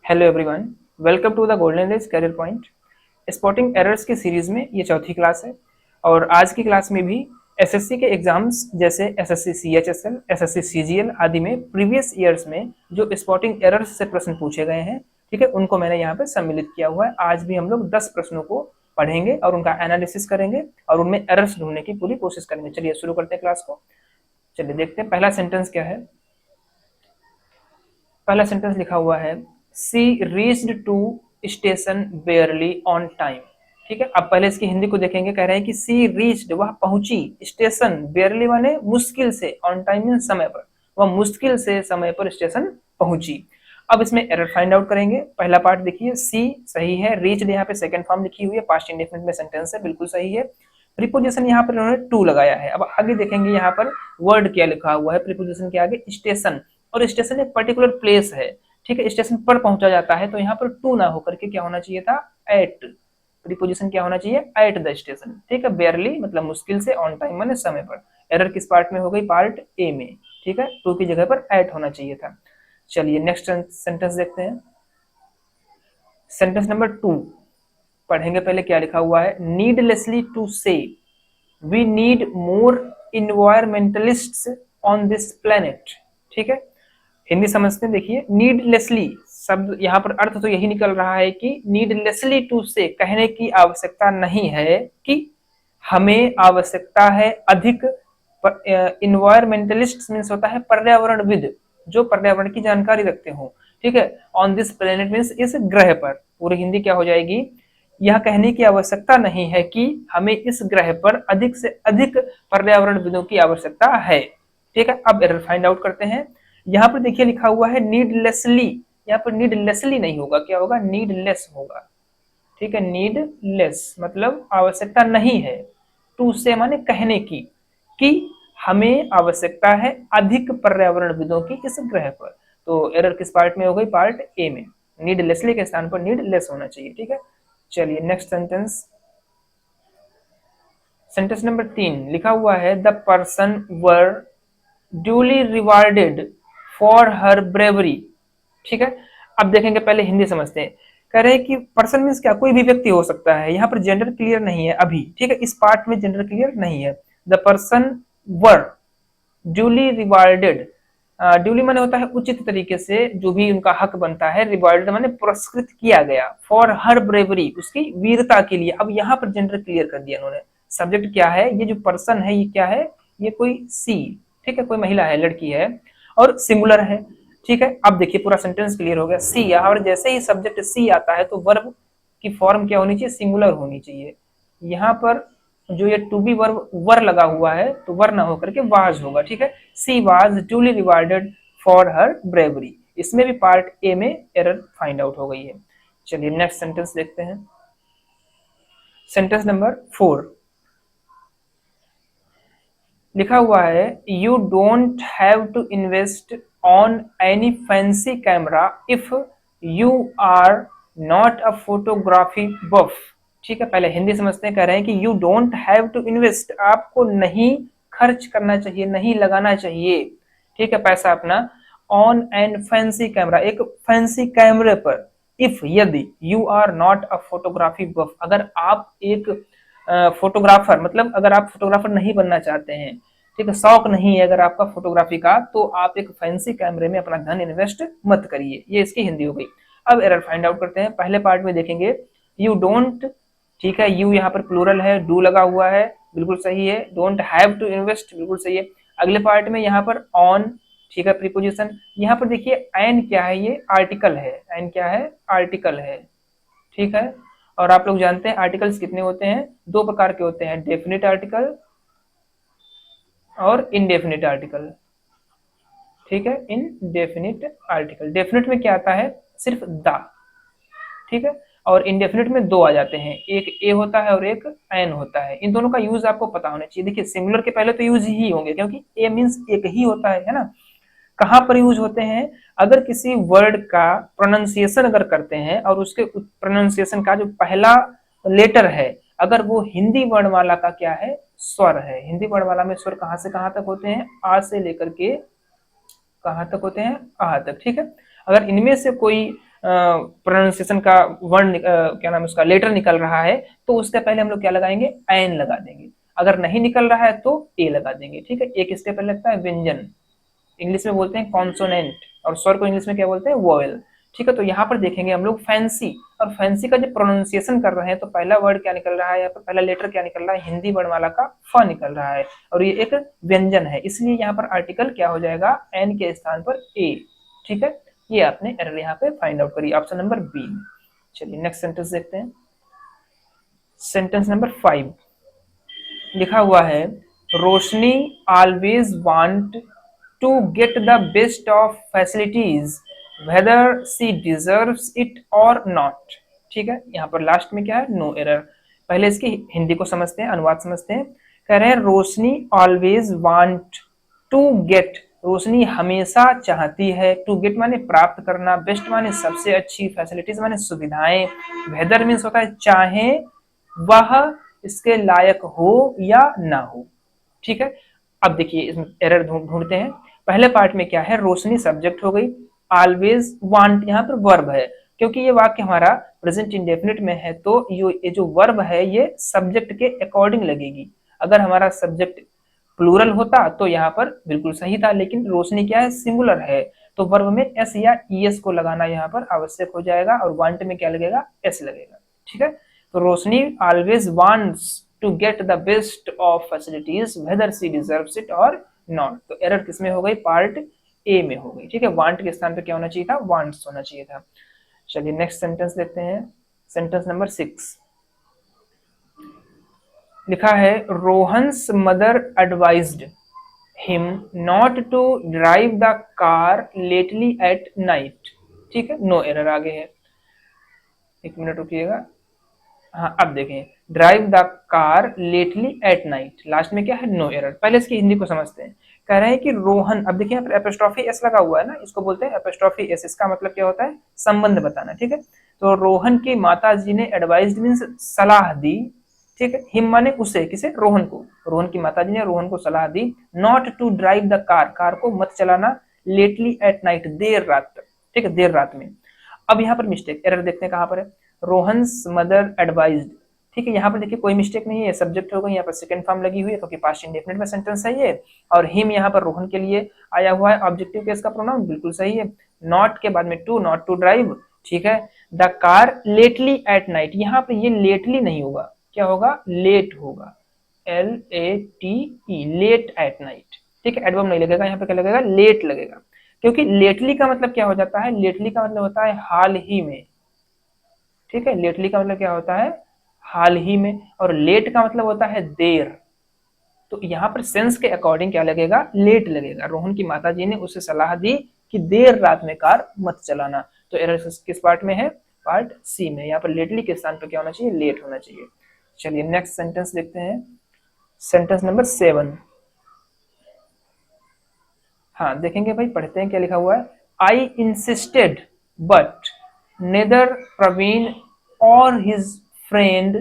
Hello everyone, welcome to the Golden Days Career Point. Spotting errors की series में ये चौथी क्लास है और आज की क्लास में भी एसएससी के एग्जाम्स जैसे एसएससी सीएचएसएल, एसएससी सीजीएल आदि में प्रीवियस ईयर्स में जो स्पॉटिंग एरर्स से प्रश्न पूछे गए हैं, ठीक है, उनको मैंने यहाँ पे सम्मिलित किया हुआ है। आज भी हम लोग 10 प्रश्नों को पढ़ेंगे और उनका एनालिसिस करेंगे और उनमें एरर्स ढूंढने की पूरी कोशिश करेंगे। चलिए शुरू करते हैं क्लास को। चलिए देखते हैं पहला सेंटेंस क्या है। पहला सेंटेंस लिखा हुआ है, she reached to station barely on time. ठीक है, अब पहले इसकी हिंदी को देखेंगे। कह रहे हैं कि सी रीच्ड, वह पहुंची, स्टेशन बेयरली माने मुश्किल से, ऑन टाइम मीन समय पर, वह मुश्किल से समय पर स्टेशन पहुंची। अब इसमें एरर फाइंड आउट करेंगे। पहला पार्ट देखिए, सी सही है, रीच्ड यहाँ पे सेकंड फॉर्म लिखी हुई है, पास्ट इंडेफिनिट में सेंटेंस है, बिल्कुल सही है। प्रीपोजिशन यहाँ पर उन्होंने टू लगाया है। अब आगे देखेंगे यहाँ पर वर्ड क्या लिखा हुआ है प्रीपोजिशन के आगे, स्टेशन, और स्टेशन एक पर्टिकुलर प्लेस है। ठीक है, स्टेशन पर पहुंचा जाता है तो यहाँ पर टू ना होकर के क्या होना चाहिए था, एट। प्रीपोजिशन क्या होना चाहिए, एट द स्टेशन। ठीक है, बेयरली मतलब मुश्किल से, ऑन टाइम माने समय पर। एरर किस पार्ट में हो गई, पार्ट ए में। ठीक है, टू की जगह पर एट होना चाहिए था। चलिए नेक्स्ट सेंटेंस देखते हैं। सेंटेंस नंबर 2 पढ़ेंगे। पहले क्या लिखा हुआ है, needlessly to say we need more environmentalists on this planet. ठीक है, हिंदी समझते हैं। देखिए, नीडलेसली शब्द यहाँ पर अर्थ तो यही निकल रहा है कि नीडलेसली टू से कहने की आवश्यकता नहीं है कि हमें आवश्यकता है अधिक। इन्वायरमेंटलिस्ट मीन्स होता है पर्यावरणविद, जो पर्यावरण की जानकारी रखते हो। ठीक है, ऑन दिस प्लेनेट मीन्स इस ग्रह पर। पूरी हिंदी क्या हो जाएगी, यह कहने की आवश्यकता नहीं है कि हमें इस ग्रह पर अधिक से अधिक पर्यावरणविदों की आवश्यकता है। ठीक है, अब एरर फाइंड आउट करते हैं। यहाँ पर देखिए लिखा हुआ है नीडलेसली, यहाँ पर नीडलेसली नहीं होगा, क्या होगा, नीडलेस होगा। ठीक है, नीडलेस मतलब आवश्यकता नहीं है, टू से माने कहने की, कि हमें आवश्यकता है अधिक पर्यावरणविदों की इस ग्रह पर। तो एरर किस पार्ट में हो गई, पार्ट ए में। नीडलेसली के स्थान पर नीडलेस होना चाहिए। ठीक है, चलिए नेक्स्ट सेंटेंस। सेंटेंस नंबर 3 लिखा हुआ है, the person were duly rewarded for her bravery. ठीक है, अब देखेंगे, पहले हिंदी समझते हैं। कह रहे हैं कि पर्सन मीन्स क्या, कोई भी व्यक्ति हो सकता है। यहाँ पर जेंडर क्लियर नहीं है अभी। ठीक है, इस पार्ट में जेंडर क्लियर नहीं है। The person were duly rewarded, duly माने होता है उचित तरीके से, जो भी उनका हक बनता है। रिवार्डेड माने पुरस्कृत किया गया, फॉर हर ब्रेवरी, उसकी वीरता के लिए। अब यहाँ पर जेंडर क्लियर कर दिया उन्होंने। सब्जेक्ट क्या है, ये जो पर्सन है ये क्या है, ये कोई सी, ठीक है, कोई महिला है, लड़की है और सिंगुलर है। ठीक है, अब देखिए पूरा सेंटेंस क्लियर हो गया। सी, और जैसे ही सब्जेक्ट सी आता है तो वर्ब की फॉर्म क्या होनी चाहिए, सिंगुलर होनी चाहिए। यहाँ पर जो ये टू बी वर्ब वर लगा हुआ है तो वर ना होकर के वाज होगा। ठीक है, she was duly rewarded for her bravery. इसमें भी पार्ट ए में एरर फाइंड आउट हो गई है। चलिए नेक्स्ट सेंटेंस देखते हैं। सेंटेंस नंबर 4 लिखा हुआ है, you don't have to invest on any fancy camera if you are not a photography buff. ठीक है, पहले हिंदी समझते हैं। कह रहे हैं कि you don't have to invest, आपको नहीं खर्च करना चाहिए, नहीं लगाना चाहिए, ठीक है, पैसा अपना, ऑन एन फैंसी कैमरा, एक फैंसी कैमरे पर, इफ यदि, you are not a photography buff, अगर आप एक फोटोग्राफर, मतलब अगर आप फोटोग्राफर नहीं बनना चाहते हैं, ठीक है, शौक नहीं है अगर आपका फोटोग्राफी का, तो आप एक फैंसी कैमरे में अपना धन इन्वेस्ट मत करिए। ये इसकी हिंदी हो गई। अब एरर फाइंड आउट करते हैं। पहले पार्ट में देखेंगे, यू डोंट, ठीक है, यू यहाँ पर प्लूरल है, डू लगा हुआ है, बिल्कुल सही है। डोंट हैव टू इन्वेस्ट, बिल्कुल सही है। अगले पार्ट में यहाँ पर ऑन, ठीक है, प्रीपोजिशन। यहाँ पर देखिए एन क्या है, ये आर्टिकल है। एन क्या है, आर्टिकल है। ठीक है, और आप लोग जानते हैं आर्टिकल्स कितने होते हैं, दो प्रकार के होते हैं, डेफिनेट आर्टिकल और इनडेफिनेट आर्टिकल। ठीक है, इनडेफिनेट आर्टिकल, डेफिनेट में क्या आता है, सिर्फ द, ठीक है, और इनडेफिनेट में दो आ जाते हैं, एक ए होता है और एक एन होता है। इन दोनों का यूज आपको पता होना चाहिए। देखिए सिंगुलर के पहले तो यूज ही होंगे, क्योंकि ए मीन्स एक ही होता है ना। कहाँ पर यूज होते हैं, अगर किसी वर्ड का प्रोनाउंसिएशन अगर करते हैं और उसके प्रोनाउंसिएशन का जो पहला लेटर है, अगर वो हिंदी वर्णमाला का क्या है, स्वर है। हिंदी वर्णमाला में स्वर कहाँ से कहाँ तक होते हैं, आ से लेकर के कहाँ तक होते हैं, आ तक। ठीक है, अगर इनमें से कोई प्रोनाउंसिएशन का वर्ड क्या नाम है उसका लेटर निकल रहा है, तो उसके पहले हम लोग क्या लगाएंगे, एन लगा देंगे। अगर नहीं निकल रहा है तो ए लगा देंगे। ठीक है, एक इसके पहले लगता है व्यंजन, इंग्लिश में बोलते हैं कॉन्सोनेंट, और स्वर को इंग्लिश में क्या बोलते हैं, वोवेल। ठीक है, तो यहाँ पर देखेंगे हम लोग फैंसी, और फैंसी का जब प्रोनाउंसिएशन कर रहे हैं तो पहला वर्ड क्या निकल रहा है, यहाँ पर पहला लेटर क्या निकल रहा है, हिंदी वर्णमाला का फ निकल रहा है, और ये एक व्यंजन है, इसलिए यहाँ पर आर्टिकल क्या हो जाएगा, एन के स्थान पर ए। ठीक है, ये आपने एरर यहाँ पे फाइंड आउट करी ऑप्शन नंबर बी में। चलिए नेक्स्ट सेंटेंस देखते हैं। सेंटेंस नंबर 5 लिखा हुआ है, Roshni always want to get the best of facilities whether she deserves it or not. ठीक है, यहाँ पर लास्ट में क्या है, नो एरर। पहले इसकी हिंदी को समझते हैं, अनुवाद समझते हैं। कह रहे हैं रोशनी ऑलवेज वांट टू गेट, रोशनी हमेशा चाहती है, टू गेट माने प्राप्त करना, बेस्ट माने सबसे अच्छी, फैसिलिटीज माने सुविधाएं, वेदर मीन्स होता है चाहे वह इसके लायक हो या ना हो। ठीक है, अब देखिए इसमें एरर ढूंढते हैं। पहले पार्ट में क्या है, रोशनी सब्जेक्ट हो गई, ऑलवेज वांट यहाँ पर वर्ब है, क्योंकि ये वाक्य हमारा प्रेजेंट इंडेफिनिट में है तो ये जो वर्ब है ये सब्जेक्ट के अकॉर्डिंग लगेगी। अगर हमारा सब्जेक्ट प्लूरल होता तो यहाँ पर बिल्कुल सही था, लेकिन रोशनी क्या है, सिंगुलर है, तो वर्ब में एस या ईएस को लगाना यहाँ पर आवश्यक हो जाएगा, और वांट में क्या लगेगा, एस लगेगा। ठीक है, तो Roshni always wants to get the best of facilities whether she deserves it or not. तो एरर किसमें हो गई, पार्ट ए में हो गई। ठीक है, वांट के स्थान पे क्या होना चाहिए था, वांट्स होना चाहिए था। चलिए नेक्स्ट सेंटेंस देखते हैं। सेंटेंस नंबर 6 लिखा है, Rohan's mother advised him not to drive the car lately at night. ठीक है, नो एरर आगे है, एक मिनट रुकिएगा। हाँ अब देखें, drive the car lately at night, last में क्या है, नो एरर। पहले इसकी हिंदी को समझते हैं। कह रहे हैं कि रोहन, अब देखिए यहाँ पर एपोस्ट्रोफी एस लगा हुआ है ना, इसको बोलते हैं एपोस्ट्रोफी एस, इसका मतलब क्या होता है, संबंध बताना। ठीक है, तो रोहन की माता जी ने एडवाइज मीन्स सलाह दी। ठीक है, हिम माने उसे, किसे, रोहन को, रोहन की माता जी ने रोहन को सलाह दी, not to drive the car, car को मत चलाना, लेटली एट नाइट, देर रात तक। ठीक है, देर रात में। अब यहाँ पर मिस्टेक, एरर देखते हैं कहाँ पर है, रोहन्स मदर एडवाइज्ड। ठीक है, यहाँ पर देखिए कोई मिस्टेक नहीं है, सब्जेक्ट हो गई, यहाँ पर सेकंड फॉर्म लगी हुई है क्योंकि पास्ट इंडेफिनिट में सेंटेंस है ये, और हिम यहाँ पर रोहन के लिए आया हुआ है, ऑब्जेक्टिव केस का प्रोनाउन बिल्कुल सही है। नॉट के बाद में टू, नॉट टू ड्राइव। ठीक है, the car lately at night, यहाँ पर ये लेटली नहीं होगा, क्या होगा, लेट होगा, LATE, लेट एट नाइट। ठीक है, एडवर्ब नहीं लगेगा, यहाँ पे क्या लगेगा, लेट लगेगा, क्योंकि लेटली का मतलब क्या हो जाता है, लेटली का मतलब होता है हाल ही में। ठीक है, लेटली का मतलब क्या होता है, हाल ही में, और लेट का मतलब होता है देर। तो यहाँ पर सेंस के अकॉर्डिंग क्या लगेगा, लेट लगेगा। रोहन की माता जी ने उसे सलाह दी कि देर रात में कार मत चलाना, तो एरर किस पार्ट में है, पार्ट सी में। यहाँ पर लेटली के स्थान पर क्या होना चाहिए, लेट होना चाहिए। चलिए नेक्स्ट सेंटेंस देखते हैं। सेंटेंस नंबर 7, हाँ देखेंगे भाई, पढ़ते हैं क्या लिखा हुआ है। I insisted but neither Praveen और his friend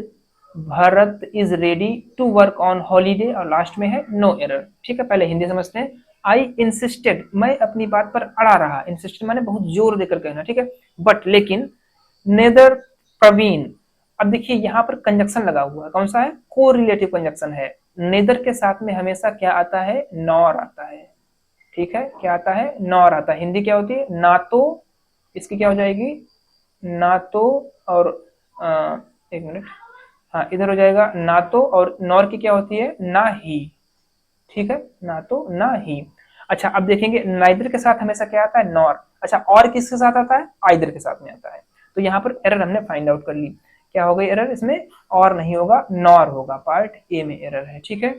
Bharat is ready to work on holiday, और लास्ट में है नो एरर। ठीक है, पहले हिंदी समझते हैं। आई इंसिस्टेड, मैं अपनी बात पर अड़ा रहा, इंसिस्टेड माने बहुत जोर देकर कहना। ठीक है, बट लेकिन, नेदर प्रवीण, अब देखिए यहाँ पर कंजक्शन लगा हुआ है, कौन सा है, को रिलेटिव कंजक्शन है। नेदर के साथ में हमेशा क्या आता है, नॉर आता है। ठीक है, क्या आता है, नॉर आता है। हिंदी क्या होती है, ना तो, इसकी क्या हो जाएगी, ना तो, और एक मिनट, हाँ इधर हो जाएगा ना तो, और नॉर की क्या होती है, ना ही। ठीक है, ना तो ना ही। अच्छा अब देखेंगे, नाइदर के साथ हमेशा क्या आता है, नॉर। अच्छा, और किसके साथ आता है, आइदर के साथ में आता है। तो यहाँ पर एरर हमने फाइंड आउट कर ली, क्या हो गई एरर, इसमें और नहीं होगा, नॉर होगा, पार्ट ए में एरर है। ठीक है,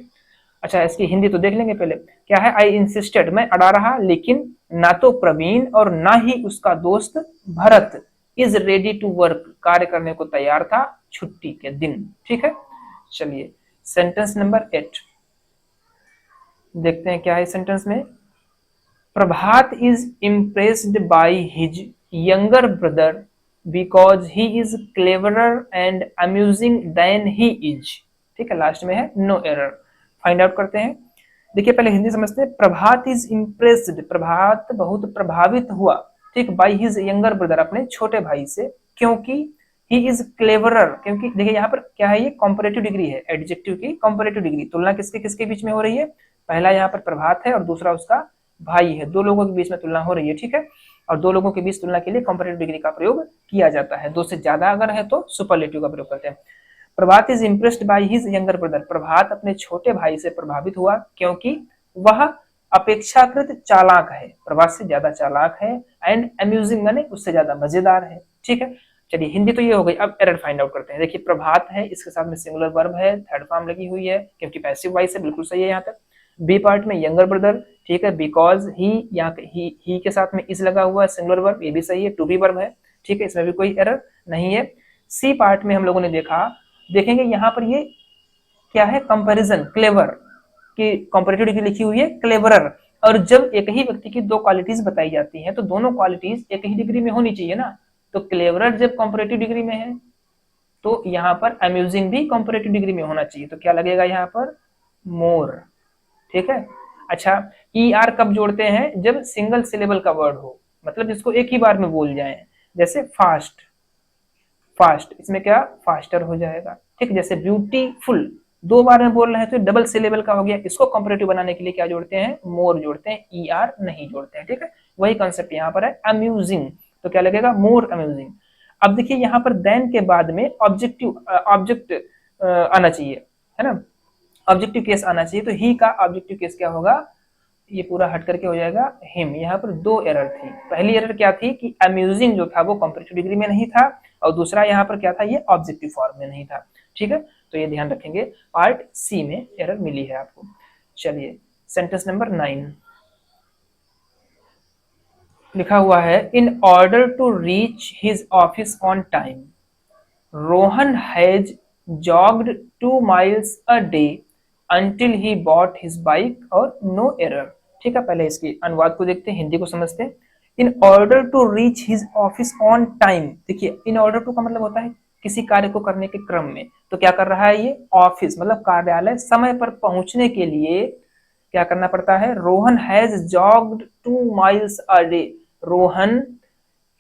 अच्छा इसकी हिंदी तो देख लेंगे पहले, क्या है, आई इंसिस्टेड, मैं अड़ा रहा, लेकिन ना तो प्रवीण और ना ही उसका दोस्त Bharat is ready to work, कार्य करने को तैयार था छुट्टी के दिन। ठीक है, चलिए सेंटेंस नंबर 8 देखते हैं क्या है सेंटेंस में। Prabhat is impressed by his younger brother because he is cleverer and amusing than he is. ठीक है, लास्ट में है नो एरर। फाइंड आउट करते हैं। देखिए पहले हिंदी समझते हैं। प्रभात इज इम्प्रेस्ड, प्रभात बहुत प्रभावित हुआ। ठीक ठीक, बाई हिज यंगर ब्रदर, अपने छोटे भाई से, क्योंकि ही इज क्लेवरर, क्योंकि देखिए यहाँ पर क्या है, ये कॉम्परेटिव डिग्री है, एडजेक्टिव की कॉम्परेटिव डिग्री, तुलना किसके किसके बीच में हो रही है, पहला यहाँ पर प्रभात है और दूसरा उसका भाई है, दो लोगों के बीच में तुलना हो रही है, ठीक है, और दो लोगों के बीच तुलना के लिए कॉम्परेटिव डिग्री का प्रयोग किया जाता है, दो से ज्यादा अगर है तो सुपरलेटिव का प्रयोग करते हैं। Prabhat is impressed by his younger brother, Prabhat अपने छोटे भाई से प्रभावित हुआ क्योंकि वह अपेक्षाकृत चालाक है, प्रभात से ज्यादा चालाक है, एंड अम्यूजिंग यानी उससे ज्यादा मजेदार है, ठीक है। चलिए हिंदी तो ये हो गई, अब एरर फाइंड आउट करते हैं। देखिए प्रभात है, इसके साथ में सिंगुलर वर्ब है, थर्ड फॉर्म लगी हुई है क्योंकि पैसिव वॉइस है, बिल्कुल सही है यहाँ तक। बी पार्ट में यंगर ब्रदर, ठीक है, बिकॉज ही, यहाँ ही के साथ में इज लगा हुआ है, सिंगुलर वर्ब, ये भी सही है, टू बी वर्ब है, ठीक है, इसमें भी कोई एरर नहीं है। सी पार्ट में हम लोगों ने देखेंगे यहाँ पर ये क्या है, कंपैरिजन, क्लेवर की कॉम्परेटिव डिग्री लिखी हुई है क्लेवरर, और जब एक ही व्यक्ति की दो क्वालिटीज बताई जाती हैं तो दोनों क्वालिटीज एक ही डिग्री में होनी चाहिए ना, तो क्लेवरर जब कॉम्परेटिव डिग्री में है तो यहाँ पर अम्यूजिंग भी कॉम्परेटिव डिग्री में होना चाहिए, तो क्या लगेगा यहाँ पर, मोर, ठीक है। अच्छा, ई आर कब जोड़ते हैं, जब सिंगल सिलेबल का वर्ड हो, मतलब जिसको एक ही बार में बोल जाए, जैसे फास्ट, फास्ट, इसमें क्या फास्टर हो जाएगा, ठीक, जैसे ब्यूटीफुल दो बार में बोल रहे हैं तो डबल सिलेबल का हो गया, इसको कॉम्परेटिव बनाने के लिए क्या जोड़ते हैं, मोर जोड़ते हैं, ई आर नहीं जोड़ते हैं, ठीक है, वही कॉन्सेप्ट यहाँ पर है, अम्यूजिंग, तो क्या लगेगा, मोर अम्यूजिंग। अब देखिए यहाँ पर देन के बाद में ऑब्जेक्ट आना चाहिए, है ना, ऑब्जेक्टिव केस आना चाहिए, तो ही का ऑब्जेक्टिव केस क्या होगा, ये पूरा हट करके हो जाएगा हिम। यहाँ पर दो एरर थी, पहली एरर क्या थी कि अम्यूजिंग जो था वो कॉम्परेटिव डिग्री में नहीं था, और दूसरा यहाँ पर क्या था, ये ऑब्जेक्टिव फॉर्म में नहीं था, ठीक है, तो ये ध्यान रखेंगे, पार्ट सी में एरर मिली है आपको। चलिए सेंटेंस नंबर 9 लिखा हुआ है, in order to reach his office on time Rohan has jogged 2 miles a day until he bought his bike और नो एरर, ठीक है। पहले इसकी अनुवाद को देखते हैं, हिंदी को समझते हैं। In order to reach his office on time, देखिए इन ऑर्डर टू का मतलब होता है किसी कार्य को करने के क्रम में, तो क्या कर रहा है ये, ऑफिस मतलब कार्यालय समय पर पहुंचने के लिए क्या करना पड़ता है, Rohan has jogged 2 miles a day, Rohan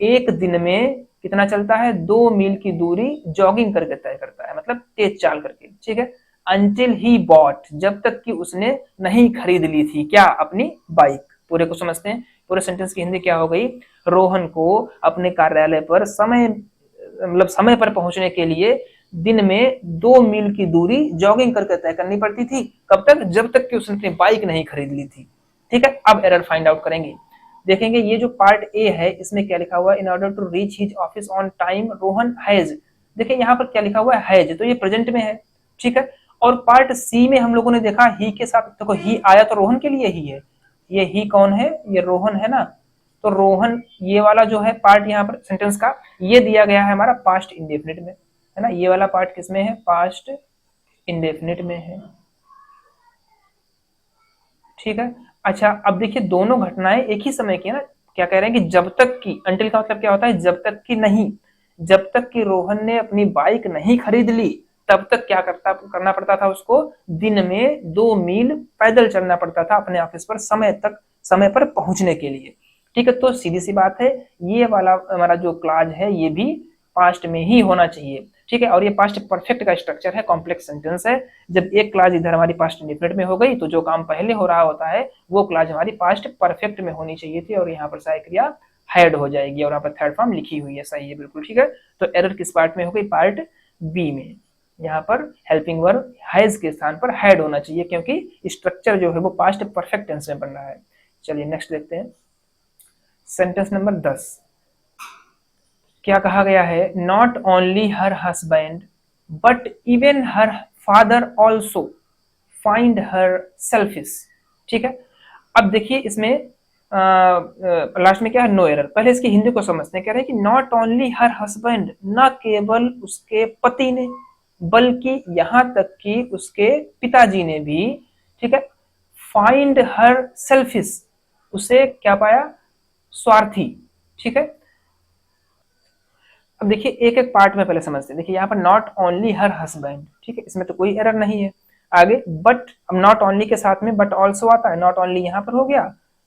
एक दिन में कितना चलता है, 2 मील की दूरी जॉगिंग करके तय करता है, मतलब तेज चाल करके, ठीक है। अंटिल ही बॉट, जब तक कि उसने नहीं खरीद ली थी क्या, अपनी बाइक। पूरे को समझते हैं, पूरे सेंटेंस की हिंदी क्या हो गई, रोहन को अपने कार्यालय पर समय पर पहुंचने के लिए दिन में 2 मील की दूरी जॉगिंग करके तय करनी पड़ती थी, कब तक, जब तक कि उसने अपनी बाइक नहीं खरीद ली थी, ठीक है। अब एरर फाइंड आउट करेंगे, देखेंगे ये जो पार्ट ए है इसमें क्या लिखा हुआ है, in order to reach his office on time Rohan has, देखिए यहाँ पर क्या लिखा हुआ है, हैज, तो ये प्रेजेंट में है, ठीक है। और पार्ट सी में हम लोगों ने देखा ही के साथ, देखो ही आया तो रोहन के लिए ही है, ये ही कौन है, ये रोहन है ना, तो रोहन ये वाला जो है पार्ट यहाँ पर सेंटेंस का ये दिया गया है हमारा पास्ट इंडेफिनिट में, है ना, ये वाला पार्ट किसमें है, पास्ट इंडेफिनिट में है, ठीक है। अच्छा अब देखिए दोनों घटनाएं एक ही समय की है ना, क्या कह रहे हैं कि जब तक की, अंटिल का मतलब क्या होता है, जब तक की नहीं, जब तक कि रोहन ने अपनी बाइक नहीं खरीद ली तब तक क्या करना पड़ता था उसको, दिन में 2 मील पैदल चलना पड़ता था अपने ऑफिस पर समय पर पहुंचने के लिए, ठीक है। तो सीधी सी बात है, ये वाला हमारा जो क्लॉज है ये भी पास्ट में ही होना चाहिए, ठीक है। और ये पास्ट परफेक्ट का स्ट्रक्चर है, कॉम्प्लेक्स सेंटेंस है, जब एक क्लॉज इधर हमारी पास्ट इंडेफिनिट में हो गई तो जो काम पहले हो रहा होता है वो क्लॉज हमारी पास्ट परफेक्ट में होनी चाहिए थी, और यहाँ पर सहायक क्रिया हैड हो जाएगी, और यहाँ पर थर्ड फॉर्म लिखी हुई है, सही है बिल्कुल, ठीक है। तो एरर किस पार्ट में हो गई, पार्ट बी में, यहाँ पर हेल्पिंग वर्ब हैज के स्थान पर हैड होना चाहिए क्योंकि स्ट्रक्चर जो है वो पास्ट परफेक्ट टेंस में बन रहा है। चलिए नेक्स्ट देखते हैं, सेंटेंस नंबर 10 क्या कहा गया है, not only her husband but even her father also find her selfish, ठीक है। अब देखिए इसमें लास्ट में क्या है, नो एरर, पहले इसकी हिंदी को समझते हैं, कह रहे हैं कि नॉट ओनली हर हस्बैंड, न केवल उसके पति ने बल्कि यहां तक कि उसके पिताजी ने भी, ठीक है, फाइंड हर सेल्फिश, उसे क्या पाया, स्वार्थी, ठीक है। अब देखिए एक एक पार्ट में पहले समझते हैं, देखिए यहाँ पर नॉट ओनली हर हस्बैंड, ठीक है, इसमें तो कोई एरर नहीं है। आगे बट, अब नॉट ओनली के साथ में बट ऑल्सो आता है, नॉट ओनली यहाँ पर हो गया,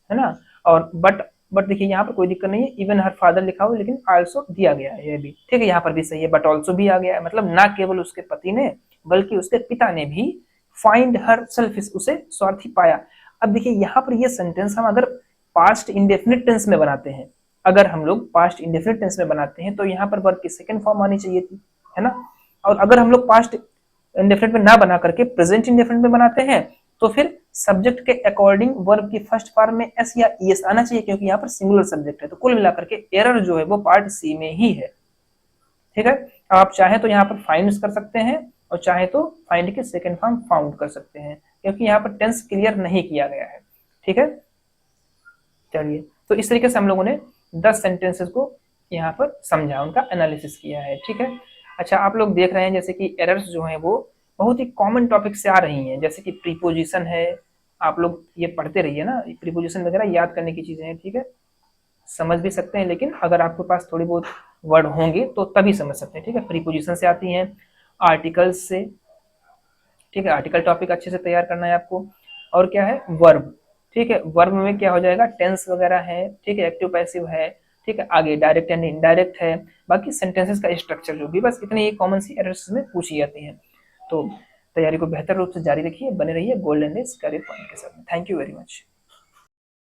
है ना, और बट बट देखिए यहाँ पर कोई दिक्कत नहीं है, इवन हर फादर लिखा हो लेकिन आल्सो दिया गया है ये भी, ठीक है। यहाँ पर भी सही है, बट ऑल्सो भी आ गया है, मतलब ना केवल उसके पति ने बल्कि उसके पिता ने भी फाइंड हर सेल्फिश, उसे स्वार्थी पाया। अब देखिए यहाँ पर ये सेंटेंस हम अगर पास्ट इंडेफिनिट टेंस में बनाते हैं, अगर हम लोग पास्ट इंडेफिनिट टेंस में बनाते हैं तो यहाँ पर वर्ब की सेकंड फॉर्म आनी चाहिए थी, है ना। और अगर हम लोग पास्ट इंडेफिनिट में ना बना करके प्रेजेंट इंडेफिनिट में बनाते हैं तो फिर सब्जेक्ट के अकॉर्डिंग वर्ब की फर्स्ट फॉर्म में एस या ईएस आना चाहिए, क्योंकि यहाँ पर सिंगुलर सब्जेक्ट है। तो कुल मिलाकर के एरर जो है वो पार्ट सी में ही है, ठीक है। आप चाहे तो यहाँ पर फाइंड कर सकते हैं और चाहे तो फाइंड के सेकंड फॉर्म फाउंड कर सकते हैं, क्योंकि यहाँ पर टेंस क्लियर नहीं किया गया है, ठीक है। चलिए, तो इस तरीके से हम लोगों ने 10 सेंटेंसेस को यहाँ पर समझा, उनका एनालिसिस किया है, ठीक है। अच्छा, आप लोग देख रहे हैं जैसे कि एरर्स जो हैं वो बहुत ही कॉमन टॉपिक से आ रही हैं, जैसे कि प्रीपोजिशन है, आप लोग ये पढ़ते रहिए ना, प्रीपोजिशन वगैरह याद करने की चीजें हैं, ठीक है। समझ भी सकते हैं, लेकिन अगर आपके पास थोड़ी बहुत वर्ड होंगे तो तभी समझ सकते हैं, ठीक है। प्रीपोजिशन से आती हैं, आर्टिकल्स से, ठीक है, आर्टिकल टॉपिक अच्छे से तैयार करना है आपको। और क्या है, वर्ब, ठीक है। वर्ब में क्या हो जाएगा, टेंस वगैरह है, ठीक है, एक्टिव पैसिव है, ठीक है, आगे डायरेक्ट एंड इनडायरेक्ट है, बाकी सेंटेंसेस का स्ट्रक्चर जो भी, बस इतनी ही कॉमन सी एरर्स में पूछी जाती हैं। तो तैयारी को बेहतर रूप से जारी रखिए, बने रहिए गोल्डन डेज करियर पॉइंट के साथ। Thank you very much.